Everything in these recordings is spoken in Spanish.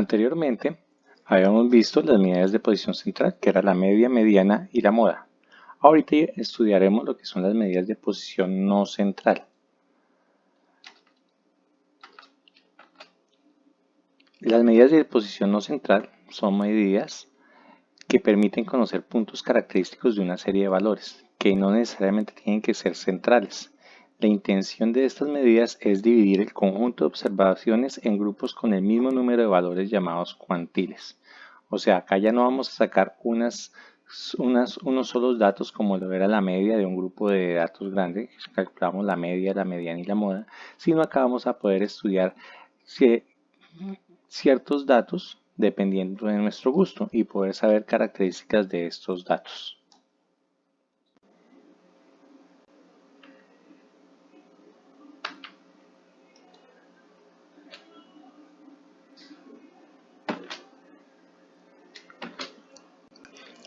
Anteriormente habíamos visto las medidas de posición central, que era la media, mediana y la moda. Ahorita estudiaremos lo que son las medidas de posición no central. Las medidas de posición no central son medidas que permiten conocer puntos característicos de una serie de valores, que no necesariamente tienen que ser centrales. La intención de estas medidas es dividir el conjunto de observaciones en grupos con el mismo número de valores llamados cuantiles. O sea, acá ya no vamos a sacar unos solos datos como lo era la media de un grupo de datos grande, calculamos la media, la mediana y la moda, sino acá vamos a poder estudiar ciertos datos dependiendo de nuestro gusto y poder saber características de estos datos.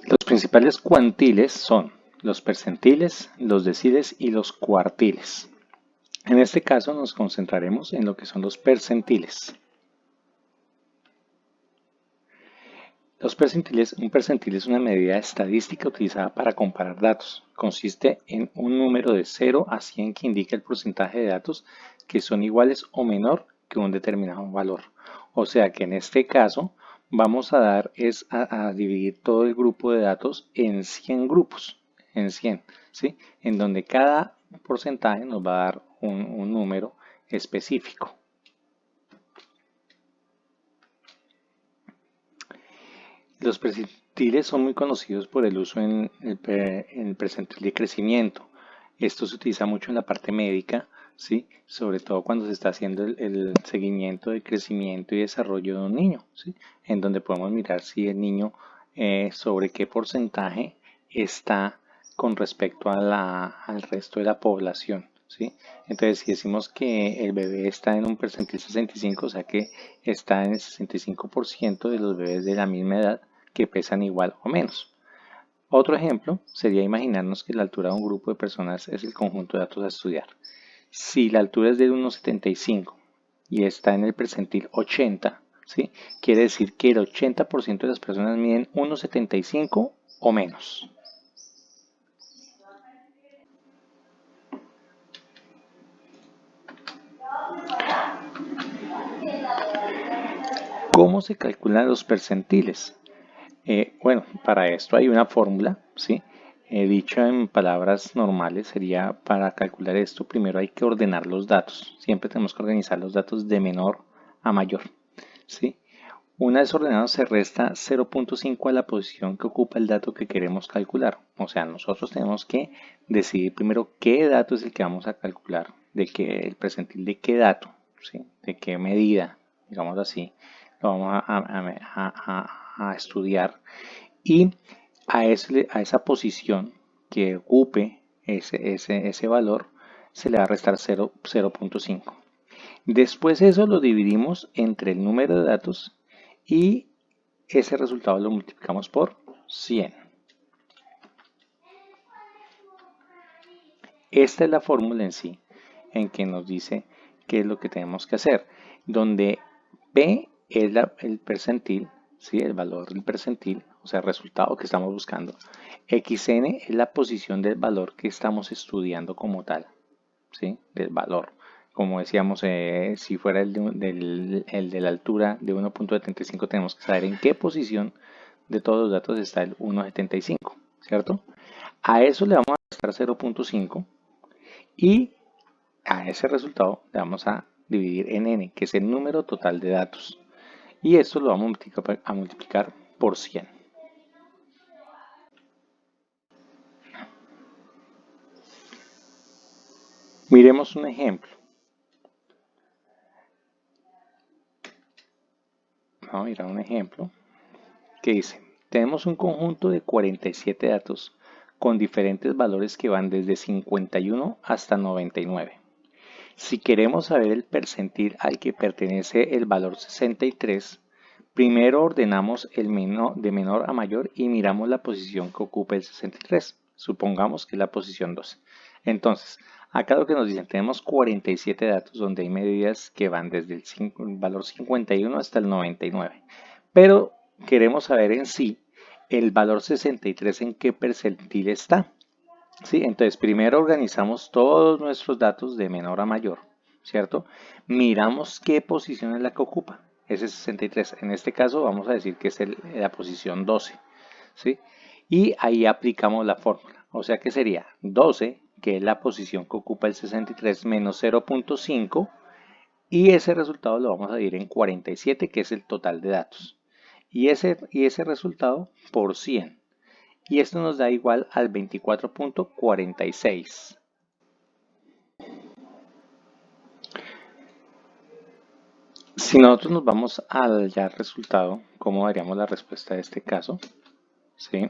Los principales cuantiles son los percentiles, los deciles y los cuartiles. En este caso nos concentraremos en lo que son los percentiles. Un percentil es una medida estadística utilizada para comparar datos. Consiste en un número de 0 a 100 que indica el porcentaje de datos que son iguales o menor que un determinado valor. O sea que en este caso vamos a dividir todo el grupo de datos en 100 grupos, en 100, ¿sí? En donde cada porcentaje nos va a dar un número específico. Los percentiles son muy conocidos por el uso en el percentil de crecimiento. Esto se utiliza mucho en la parte médica, ¿sí? Sobre todo cuando se está haciendo el seguimiento de crecimiento y desarrollo de un niño, ¿sí? En donde podemos mirar si el niño sobre qué porcentaje está con respecto al resto de la población, ¿sí? Entonces, si decimos que el bebé está en un percentil 65, o sea que está en el 65% de los bebés de la misma edad que pesan igual o menos. Otro ejemplo sería imaginarnos que la altura de un grupo de personas es el conjunto de datos a estudiar. Si la altura es de 1,75 y está en el percentil 80, ¿sí? Quiere decir que el 80% de las personas miden 1,75 o menos. ¿Cómo se calculan los percentiles? Bueno, para esto hay una fórmula, ¿sí? Dicho en palabras normales sería para calcular esto, primero hay que ordenar los datos. Siempre tenemos que organizar los datos de menor a mayor, ¿sí? Una vez ordenado se resta 0.5 a la posición que ocupa el dato que queremos calcular. O sea, nosotros tenemos que decidir primero qué dato es el que vamos a calcular, el percentil de qué dato, ¿sí? De qué medida, digamos así, lo vamos a estudiar y a esa posición que ocupe ese valor se le va a restar 0.5. Después eso lo dividimos entre el número de datos y ese resultado lo multiplicamos por 100. Esta es la fórmula en sí, en que nos dice qué es lo que tenemos que hacer, donde P es el percentil, ¿sí? El valor del percentil, o sea, el resultado que estamos buscando. XN es la posición del valor que estamos estudiando como tal, ¿sí? Del valor. Como decíamos, si fuera el de la altura de 1.75, tenemos que saber en qué posición de todos los datos está el 1.75, ¿cierto? A eso le vamos a restar 0.5 y a ese resultado le vamos a dividir en n, que es el número total de datos. Y esto lo vamos a multiplicar por 100. Miremos un ejemplo. Vamos a mirar un ejemplo que dice, tenemos un conjunto de 47 datos con diferentes valores que van desde 51 hasta 99. Si queremos saber el percentil al que pertenece el valor 63, primero ordenamos de menor a mayor y miramos la posición que ocupa el 63. Supongamos que es la posición 12. Entonces, Acá lo que nos dicen, tenemos 47 datos donde hay medidas que van desde el valor 51 hasta el 99. Pero queremos saber en sí el valor 63 en qué percentil está. ¿Sí? Entonces, primero organizamos todos nuestros datos de menor a mayor, ¿cierto? Miramos qué posición es la que ocupa ese 63. En este caso vamos a decir que es la posición 12, ¿sí? Y ahí aplicamos la fórmula. O sea que sería 12, que es la posición que ocupa el 63, menos 0.5, y ese resultado lo vamos a dividir en 47, que es el total de datos. Y ese resultado por 100. Y esto nos da igual al 24.46. Si nosotros nos vamos al ya resultado, ¿cómo daríamos la respuesta a este caso? ¿Sí?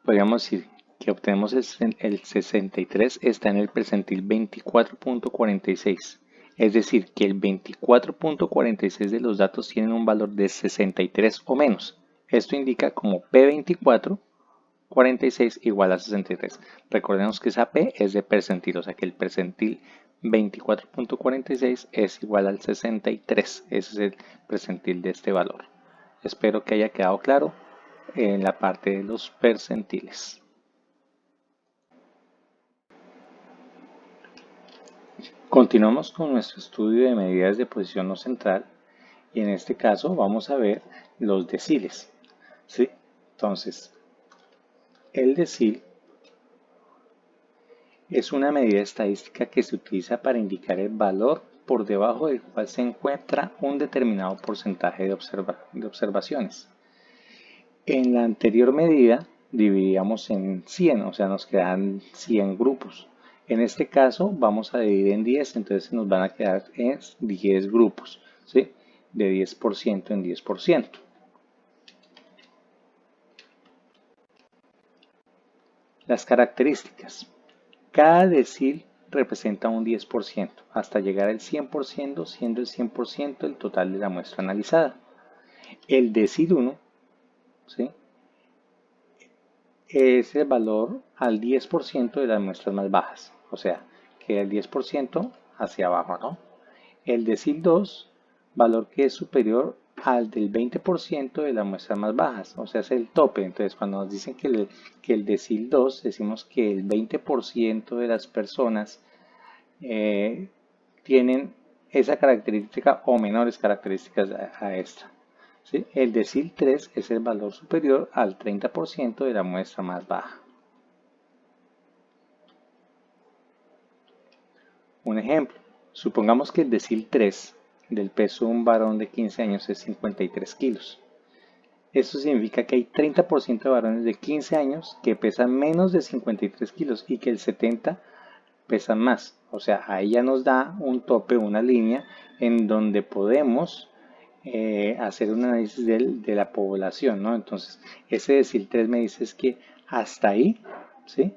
Podríamos decir que obtenemos el 63 está en el percentil 24.46. Es decir, que el 24.46 de los datos tienen un valor de 63 o menos. Esto indica como P24 46 igual a 63. Recordemos que esa P es de percentil, o sea que el percentil 24.46 es igual al 63. Ese es el percentil de este valor. Espero que haya quedado claro en la parte de los percentiles. Continuamos con nuestro estudio de medidas de posición no central y en este caso vamos a ver los deciles. ¿Sí? Entonces, el decil es una medida estadística que se utiliza para indicar el valor por debajo del cual se encuentra un determinado porcentaje de observaciones. En la anterior medida dividíamos en 100, o sea, nos quedan 100 grupos. En este caso vamos a dividir en 10, entonces nos van a quedar 10 grupos, ¿sí? De 10% en 10%. Las características. Cada decil representa un 10% hasta llegar al 100%, siendo el 100% el total de la muestra analizada. El decil 1, ¿sí?, es el valor al 10% de las muestras más bajas, o sea, que el 10% hacia abajo, ¿no? El decil 2, valor que es superior al del 20% de las muestras más bajas, o sea, es el tope. Entonces, cuando nos dicen que el decil 2, decimos que el 20% de las personas tienen esa característica o menores características a esta. ¿Sí? El decil 3 es el valor superior al 30% de la muestra más baja. Un ejemplo, supongamos que el decil 3 del peso de un varón de 15 años es 53 kilos. Esto significa que hay 30% de varones de 15 años que pesan menos de 53 kilos y que el 70% pesan más. O sea, ahí ya nos da un tope, una línea en donde podemos hacer un análisis de la población, ¿no? Entonces, ese decil 3 me dice es que hasta ahí, ¿sí?,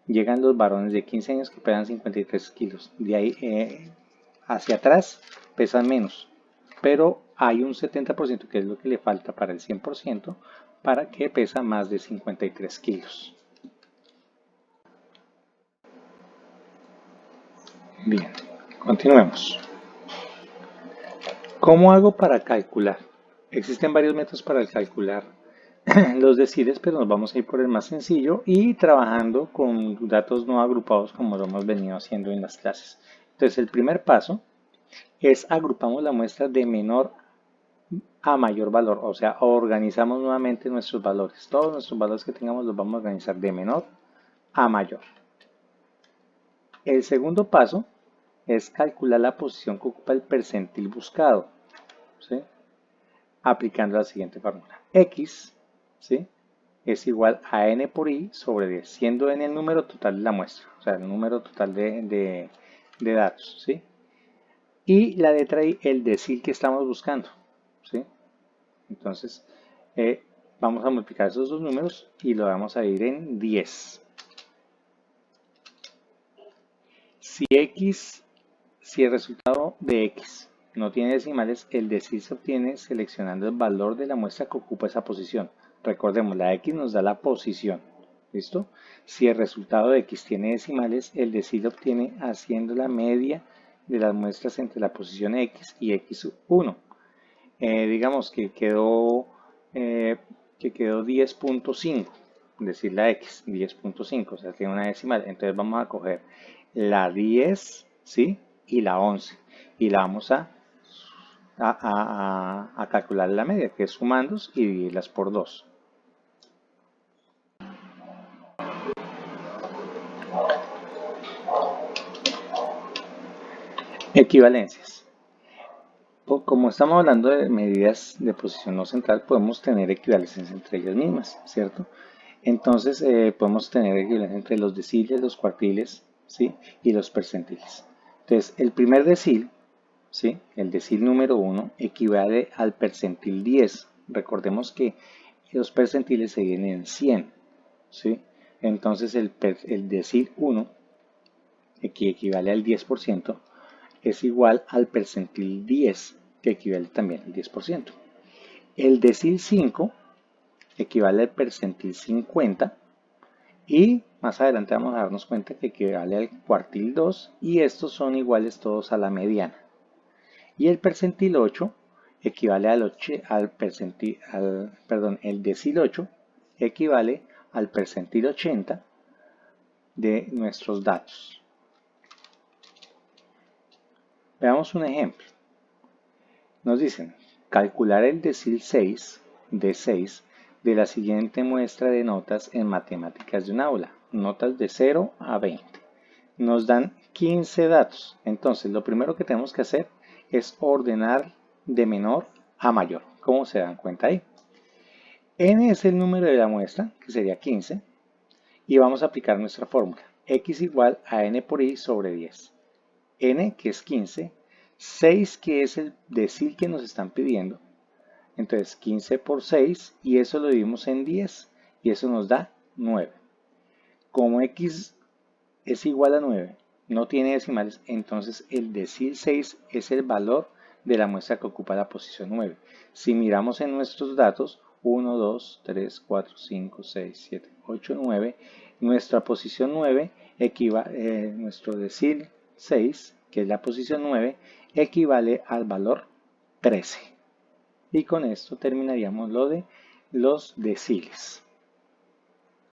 llegan los varones de 15 años que pesan 53 kilos. De ahí hacia atrás pesan menos, pero hay un 70% que es lo que le falta para el 100% para que pesa más de 53 kilos. Bien, continuemos. ¿Cómo hago para calcular? Existen varios métodos para calcular los deciles, pero nos vamos a ir por el más sencillo y trabajando con datos no agrupados como lo hemos venido haciendo en las clases. Entonces, el primer paso es agrupamos la muestra de menor a mayor valor, o sea, organizamos nuevamente nuestros valores. Todos nuestros valores que tengamos los vamos a organizar de menor a mayor. El segundo paso es calcular la posición que ocupa el percentil buscado, ¿sí?, aplicando la siguiente fórmula. X, ¿sí?, es igual a n por i sobre 10, siendo n el número total de la muestra, o sea, el número total de datos, ¿sí? Y la letra i, el decil que estamos buscando, ¿sí? Entonces, vamos a multiplicar esos dos números y lo vamos a dividir en 10. Si el resultado de x no tiene decimales, el decil se obtiene seleccionando el valor de la muestra que ocupa esa posición. Recordemos, la x nos da la posición, ¿Listo? Si el resultado de x tiene decimales, el decil obtiene haciendo la media de las muestras entre la posición x y x1. Digamos que quedó 10.5, decir la x, 10.5, o sea, tiene una decimal. Entonces vamos a coger la 10, ¿sí? Y la 11. Y la vamos a calcular la media, que es sumandos y dividirlas por 2. Equivalencias. Como estamos hablando de medidas de posición no central, podemos tener equivalencias entre ellas mismas, ¿cierto? Entonces podemos tener equivalencia entre los deciles, los cuartiles, ¿sí? Y los percentiles. Entonces, el primer decil, ¿sí? El decil número 1 equivale al percentil 10. Recordemos que los percentiles se vienen en 100, ¿sí? Entonces, el decil 1, que equivale al 10%, es igual al percentil 10, que equivale también al 10%. El decil 5 equivale al percentil 50 y más adelante vamos a darnos cuenta que equivale al cuartil 2 y estos son iguales todos a la mediana. Y el percentil 8 equivale el decil 8 equivale al percentil 80 de nuestros datos. Veamos un ejemplo. Nos dicen calcular el decil 6 de 6 de la siguiente muestra de notas en matemáticas de un aula. Notas de 0 a 20. Nos dan 15 datos. Entonces, lo primero que tenemos que hacer es ordenar de menor a mayor. ¿Cómo se dan cuenta ahí? N es el número de la muestra, que sería 15, y vamos a aplicar nuestra fórmula. X igual a n por i sobre 10. N, que es 15, 6, que es el decil que nos están pidiendo. Entonces, 15 por 6, y eso lo dividimos en 10, y eso nos da 9. Como X es igual a 9, no tiene decimales, entonces el decil 6 es el valor de la muestra que ocupa la posición 9. Si miramos en nuestros datos, 1, 2, 3, 4, 5, 6, 7, 8, 9, nuestra posición 9 nuestro decil 6, que es la posición 9, equivale al valor 13. Y con esto terminaríamos lo de los deciles.